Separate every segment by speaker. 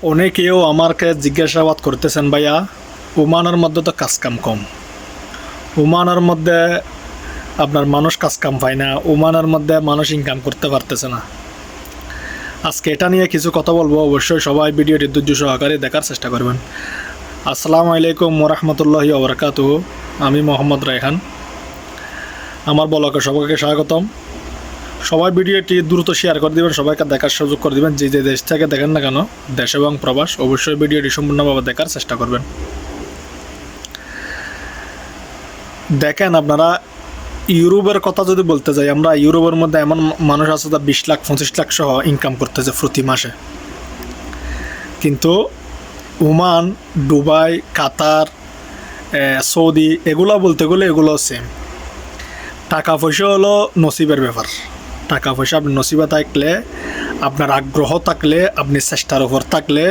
Speaker 1: অনেকেও আমাকে জিজ্ঞাসাবাদ করতেছেন, ভাইয়া ওমানের মধ্যে তো কাজকাম কম, ওমানের মধ্যে আপনার মানুষ কাজকাম পায় না, ওমানের মধ্যে মানুষ ইনকাম করতে পারতেছে না। আজকে এটা নিয়ে কিছু কথা বলবো, অবশ্যই সবাই ভিডিওটি ধৈর্য সহকারে দেখার চেষ্টা করবেন। আসসালামু আলাইকুম ওরহমতুল্লাহি ওবরাকাতুহু। আমি মোহাম্মদ রায়হান, আমার ব্লগে সবাইকে স্বাগতম। সবাই ভিডিওটি দ্রুত শেয়ার করে দেবেন, সবাইকে দেখার সুযোগ করে দেবেন। যে যে দেশ থেকে দেখেন না কেন, দেশ এবং প্রবাস, অবশ্যই ভিডিওটি সম্পূর্ণভাবে দেখার চেষ্টা করবেন। দেখেন, আপনারা ইউরোপের কথা যদি বলতে যাই, আমরা ইউরোপের মধ্যে এমন মানুষ আছে যা 20 লাখ 25 লাখ সহ ইনকাম করতেছে প্রতি মাসে। কিন্তু ওমান, দুবাই, কাতার, সৌদি এগুলো বলতে গেলে এগুলো সেম। টাকা পয়সা হলো নসিবের ব্যাপার। টাকা পয়সা আপনি নসিবে থাকলে, আপনার আগ্রহ থাকলে, আপনি চেষ্টার উপর থাকলে,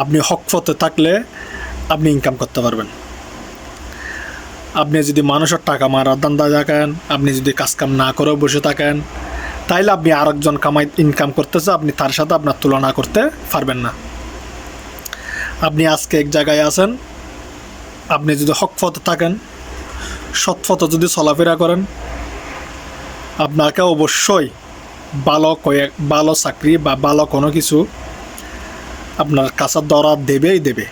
Speaker 1: আপনি হকফতে থাকলে আপনি ইনকাম করতে পারবেন। আপনি যদি মানুষের টাকা মারার ধান্দা থাকেন, আপনি যদি কাজকাম না করে বসে থাকেন, তাইলে আপনি আরেকজন ইনকাম করতেছে, আপনি তার সাথে আপনার তুলনা করতে পারবেন না। আপনি আজকে এক জায়গায় আছেন, আপনি যদি হকফতে থাকেন, সৎপথে যদি চলাফেরা করেন, আপনাকে অবশ্যই ভালো চাকরি বা ভালো কোনো কিছু আপনার কাছে ধরা দেবেই দেবে।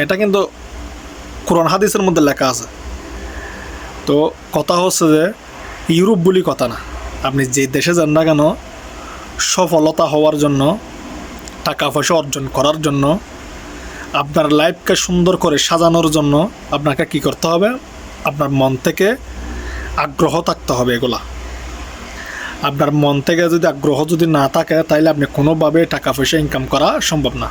Speaker 1: এটা কিন্তু কোরআন হাদিসের মধ্যে লেখা আছে। তো কথা হচ্ছে যে ইউরোপ বলি কথা না, আপনি যে দেশে যান না কেন, সফলতা হওয়ার জন্য, টাকা পয়সা অর্জন করার জন্য, আপনার লাইফকে সুন্দর করে সাজানোর জন্য আপনাকে কি করতে হবে? আপনার মন থেকে আগ্রহ থাকতে হবে। এগুলা আপনার মন থেকে যদি আগ্রহ যদি না থাকে, তাইলে আপনি কোনোভাবে টাকা পয়সা ইনকাম করা সম্ভব না।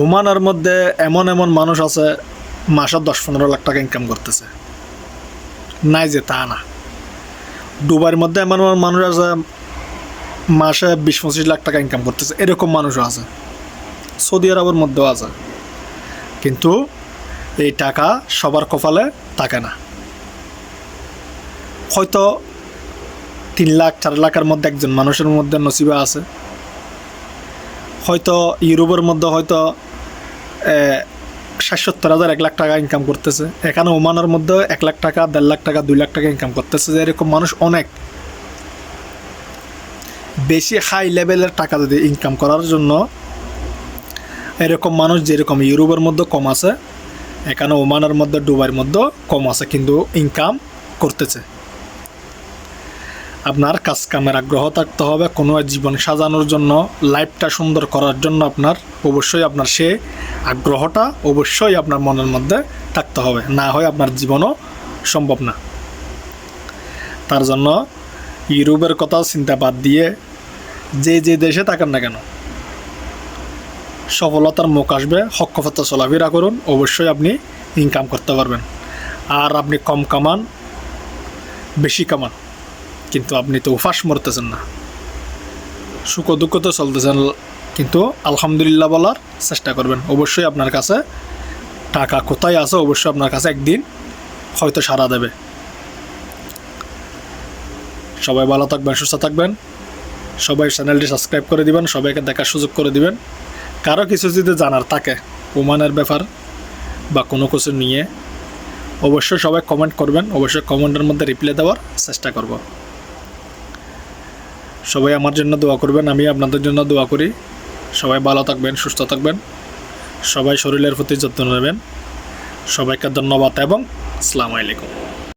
Speaker 1: ওমানের মধ্যে এমন এমন মানুষ আছে মাসে 10-15 লাখ টাকা ইনকাম করতেছে, নাই যে তা না। দুবাইয়ের মধ্যে এমন এমন মানুষ আছে মাসে 20-25 লাখ টাকা ইনকাম করতেছে, এরকম মানুষও আছে। সৌদি আরবের মধ্যেও আছে। কিন্তু এই টাকা সবার কপালে থাকে না। হয়তো 3 লাখ 4 লাখের মধ্যে একজন মানুষের মধ্যে নসিবে আছে। হয়তো ইউরোপের মধ্যে হয়তো 60-70 হাজার 1 লাখ টাকা ইনকাম করতেছে। এখানে ওমানের মধ্যে 1 লাখ টাকা, 1.5 লাখ টাকা, 2 লাখ টাকা ইনকাম করতেছে। যে এরকম মানুষ অনেক। বেশি হাই লেভেলের টাকা যদি ইনকাম করার জন্য, এরকম মানুষ যেরকম ইউরোপের মধ্যে কম আছে, এখানে ওমানের মধ্যে, দুবাইয়ের মধ্যে কম আছে, কিন্তু ইনকাম করতেছে। আপনার কাজ কামের আগ্রহ থাকতে হবে, কোনো জীবন সাজানোর জন্য, লাইফটা সুন্দর করার জন্য আপনার অবশ্যই আপনার সে আগ্রহটা অবশ্যই আপনার মনের মধ্যে থাকতে হবে, না হয় আপনার জীবনও সম্ভব না। তার জন্য ইউরোপের কথা চিন্তা বাদ দিয়ে যে যে দেশে থাকেন না কেন, সফলতার মুখ আসবে, হকফতে চলাফেরা করুন, অবশ্যই আপনি ইনকাম করতে পারবেন। আর আপনি কম কামান বেশি কামান, কিন্তু আপনি তো উপাস মরতেছেন না, সুখ দুঃখ তো চলতেছেন, কিন্তু আলহামদুলিল্লাহ বলার চেষ্টা করবেন। অবশ্যই আপনার কাছে টাকা কোথায় আছে, অবশ্যই আপনার কাছে একদিন হয়তো সাড়া দেবে। সবাই ভালো থাকবেন, সুস্থ থাকবেন। সবাই চ্যানেলটি সাবস্ক্রাইব করে দিবেন, সবাইকে দেখার সুযোগ করে দিবেন। কারো কিছু যদি জানার থাকে ওমানের ব্যাপার বা কোনো কিছু নিয়ে, অবশ্যই সবাই কমেন্ট করবেন, অবশ্যই কমেন্টের মধ্যে রিপ্লাই দেওয়ার চেষ্টা করব। সবাই আমার জন্য দোয়া করবেন, আমি আপনাদের জন্য দোয়া করি। সবাই ভালো থাকবেন, সুস্থ থাকবেন, সবাই শরীরের প্রতি যত্ন নেবেন। সবাইকে ধন্যবাদ এবং আসসালামু আলাইকুম।